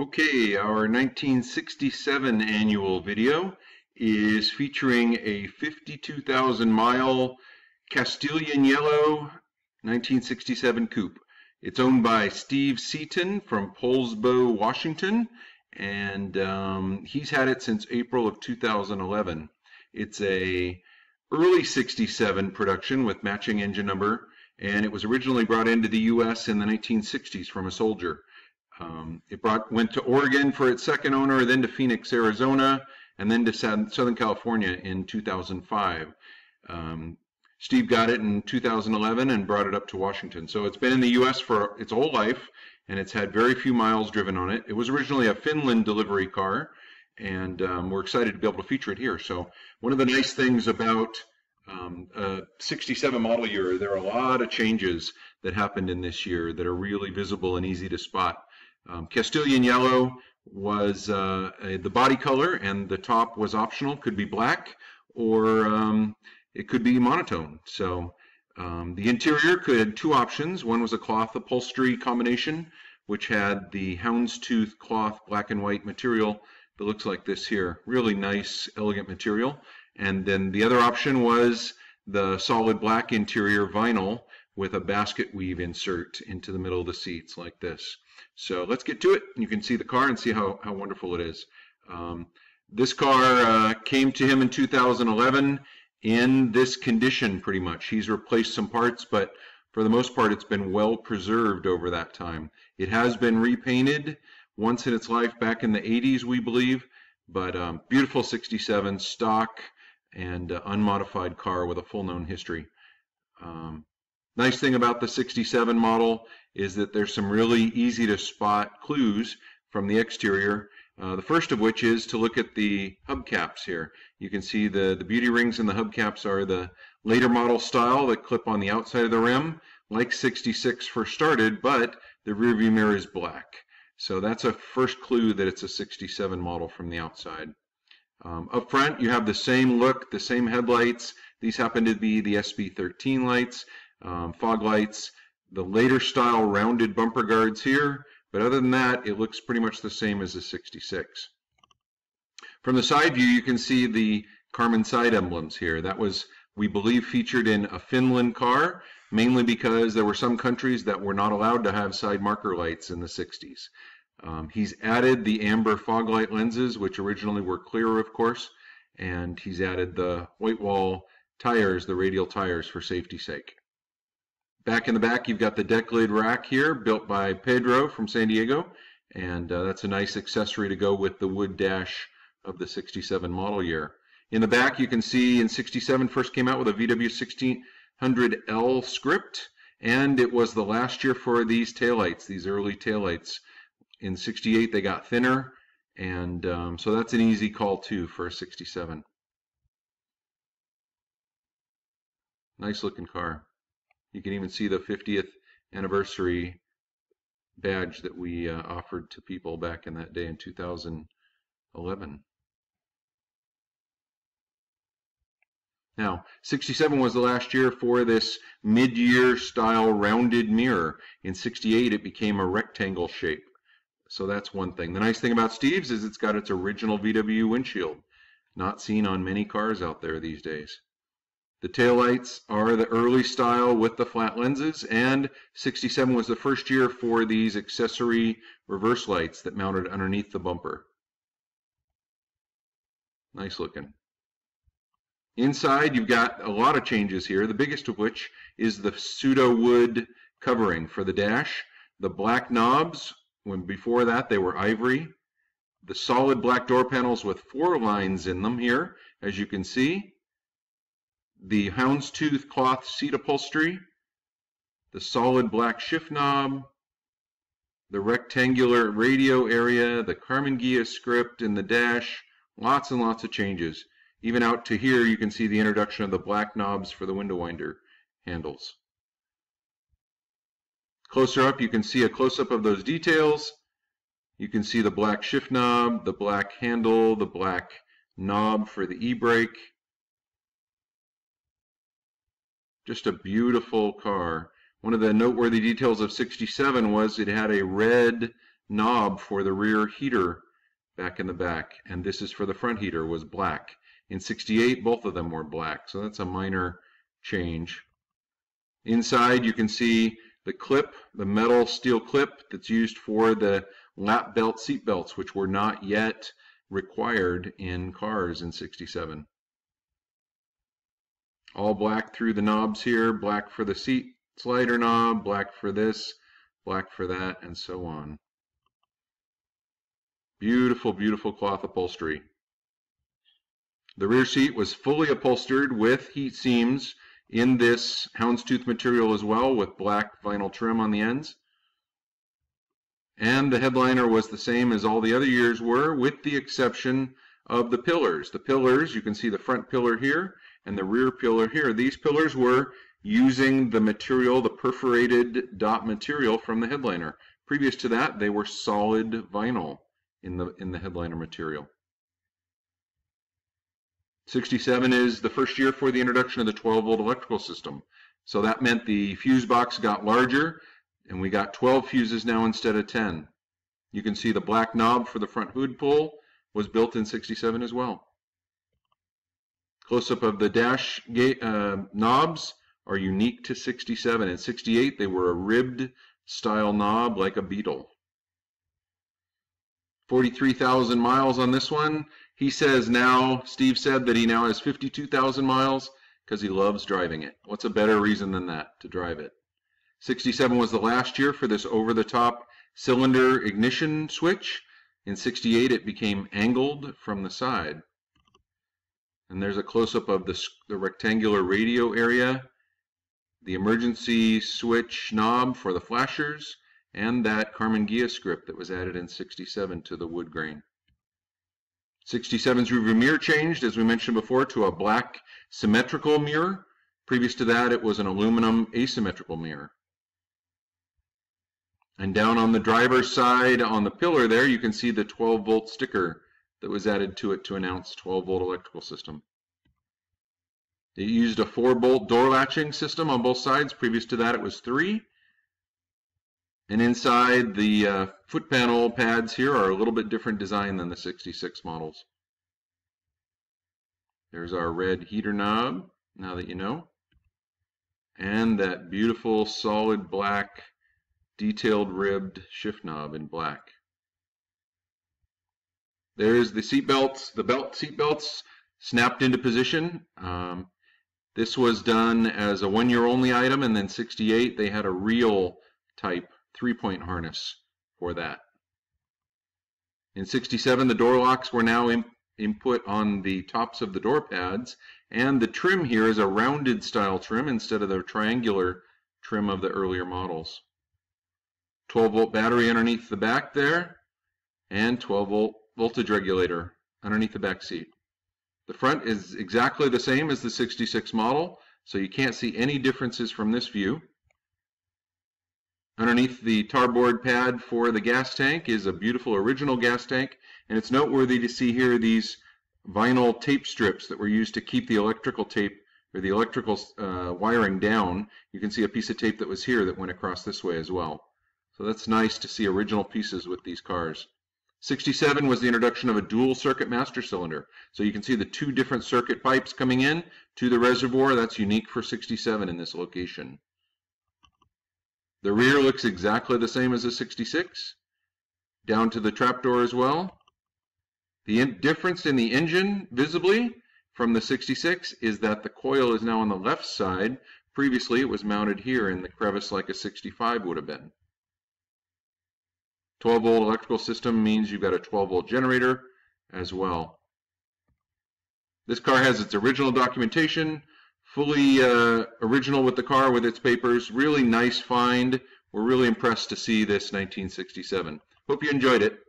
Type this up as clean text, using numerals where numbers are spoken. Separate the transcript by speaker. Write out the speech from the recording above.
Speaker 1: Okay, our 1967 annual video is featuring a 52,000-mile Castillian yellow 1967 coupe. It's owned by Steve Seaton from Poulsbo, Washington, and he's had it since April of 2011. It's a early 67 production with matching engine number, and it was originally brought into the U.S. in the 1960s from a soldier. It went to Oregon for its second owner, then to Phoenix, Arizona, and then to Southern California in 2005. Steve got it in 2011 and brought it up to Washington. So it's been in the U.S. for its whole life, and it's had very few miles driven on it. It was originally a Finland delivery car, and we're excited to be able to feature it here. So one of the nice things about a 67 model year, there are a lot of changes that happened in this year that are really visible and easy to spot. Castillian yellow was the body color, and the top was optional. Could be black, or it could be monotone. So the interior could have two options. One was a cloth upholstery combination, which had the houndstooth cloth black and white material that looks like this here. Really nice, elegant material. And then the other option was the solid black interior vinyl with a basket weave insert into the middle of the seats like this. So let's get to it. You can see the car and see how wonderful it is. This car came to him in 2011 in this condition pretty much. He's replaced some parts, but for the most part it's been well preserved over that time. It has been repainted once in its life back in the 80s, we believe, but beautiful 67 stock and unmodified car with a full known history. Nice thing about the 67 model is that there's some really easy to spot clues from the exterior. The first of which is to look at the hubcaps here. You can see the beauty rings in the hubcaps are the later model style that clip on the outside of the rim, like 66 first started, but the rear view mirror is black. So that's a first clue that it's a 67 model from the outside. Up front, you have the same look, the same headlights. These happen to be the SB13 lights, fog lights, the later style rounded bumper guards here, but other than that, it looks pretty much the same as the 66. From the side view, you can see the Karman side emblems here. That was, we believe, featured in a Finland car, mainly because there were some countries that were not allowed to have side marker lights in the 60s. He's added the amber fog light lenses, which originally were clearer, of course, and he's added the white wall tires, the radial tires, for safety's sake. Back in the back, you've got the deck lid rack here, built by Pedro from San Diego, and that's a nice accessory to go with the wood dash of the 67 model year. In the back, you can see in 67 first came out with a VW 1600L script, and it was the last year for these taillights, these early taillights. In 68, they got thinner, and so that's an easy call too for a 67. Nice looking car. You can even see the 50th anniversary badge that we offered to people back in that day in 2011. Now, 67 was the last year for this mid-year style rounded mirror. In 68, it became a rectangle shape. So that's one thing. The nice thing about Steve's is it's got its original VW windshield, not seen on many cars out there these days. The taillights are the early style with the flat lenses, and 67 was the first year for these accessory reverse lights that mounted underneath the bumper. Nice looking. Inside, you've got a lot of changes here, the biggest of which is the pseudo wood covering for the dash. The black knobs, when before that they were ivory. The solid black door panels with 4 lines in them here, as you can see. The houndstooth cloth seat upholstery, the solid black shift knob, the rectangular radio area, the Karman Ghia script in the dash, lots and lots of changes. Even out to here, you can see the introduction of the black knobs for the window winder handles. Closer up, you can see a close-up of those details. You can see the black shift knob, the black handle, the black knob for the e-brake. Just a beautiful car. One of the noteworthy details of 67 was it had a red knob for the rear heater back in the back, and this is for the front heater, was black. In 68, both of them were black, so that's a minor change. Inside, you can see the clip, the metal steel clip that's used for the lap belt seat belts, which were not yet required in cars in 67. All black through the knobs here, black for the seat slider knob, black for this, black for that, and so on. Beautiful, beautiful cloth upholstery. The rear seat was fully upholstered with heat seams in this houndstooth material as well, with black vinyl trim on the ends. And the headliner was the same as all the other years were, with the exception of the pillars. The pillars, you can see the front pillar here and the rear pillar here. These pillars were using the material, the perforated dot material from the headliner. Previous to that, they were solid vinyl in the headliner material. 67 is the first year for the introduction of the 12-volt electrical system. So that meant the fuse box got larger, and we got 12 fuses now instead of 10. You can see the black knob for the front hood pull was built in 67 as well. Close-up of the dash gate knobs are unique to 67. In 68, they were a ribbed style knob like a Beetle. 43,000 miles on this one. He says now, Steve said that he now has 52,000 miles because he loves driving it. What's a better reason than that to drive it? 67 was the last year for this over-the-top cylinder ignition switch. In 68, it became angled from the side. And there's a close-up of the rectangular radio area, the emergency switch knob for the flashers, and that Carmen Ghia script that was added in 67 to the wood grain. 67's rearview mirror changed, as we mentioned before, to a black symmetrical mirror. Previous to that, it was an aluminum asymmetrical mirror. And down on the driver's side on the pillar there, you can see the 12-volt sticker that was added to it to announce 12-volt electrical system. It used a 4-bolt door latching system on both sides. Previous to that, it was 3. And inside, the foot panel pads here are a little bit different design than the 66 models. There's our red heater knob, now that you know. And that beautiful solid black detailed ribbed shift knob in black. There's the seat belts, seat belts snapped into position. This was done as a 1-year only item, and then 68 they had a real type 3-point harness for that. In 67, the door locks were now input on the tops of the door pads, and the trim here is a rounded style trim instead of the triangular trim of the earlier models. 12-volt battery underneath the back there, and 12-volt voltage regulator underneath the back seat. The front is exactly the same as the 66 model, so you can't see any differences from this view. Underneath the tarboard pad for the gas tank is a beautiful original gas tank, and it's noteworthy to see here these vinyl tape strips that were used to keep the electrical tape or the electrical wiring down. You can see a piece of tape that was here that went across this way as well. So that's nice to see original pieces with these cars. 67 was the introduction of a dual circuit master cylinder. So you can see the 2 different circuit pipes coming in to the reservoir. That's unique for 67 in this location. The rear looks exactly the same as the 66, down to the trapdoor as well. The difference in the engine, visibly, from the 66 is that the coil is now on the left side. Previously, it was mounted here in the crevice like a 65 would have been. 12-volt electrical system means you've got a 12-volt generator as well. This car has its original documentation, fully original with the car with its papers. Really nice find. We're really impressed to see this 1967. Hope you enjoyed it.